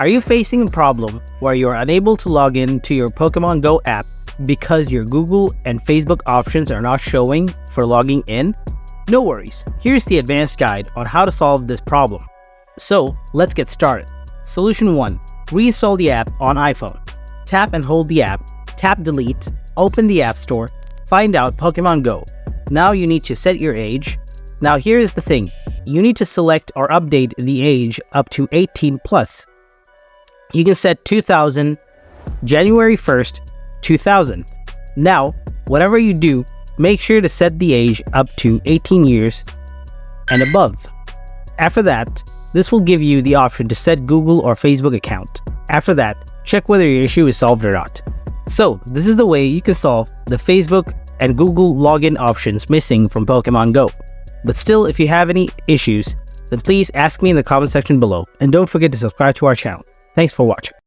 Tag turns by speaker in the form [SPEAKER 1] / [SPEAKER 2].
[SPEAKER 1] Are you facing a problem where you're unable to log in to your Pokemon Go app because your Google and Facebook options are not showing for logging in? No worries, here's the advanced guide on how to solve this problem. So let's get started. Solution 1. Reinstall the app on iPhone. Tap and hold the app, tap delete, open the App Store, find out Pokemon Go. Now you need to set your age. Now here's the thing, you need to select or update the age up to 18 plus. You can set 2000, January 1st, 2000. Now, whatever you do, make sure to set the age up to 18 years and above. After that, this will give you the option to set Google or Facebook account. After that, check whether your issue is solved or not. So, this is the way you can solve the Facebook and Google login options missing from Pokemon Go. But still, if you have any issues, then please ask me in the comment section below, and don't forget to subscribe to our channel. Thanks for watching.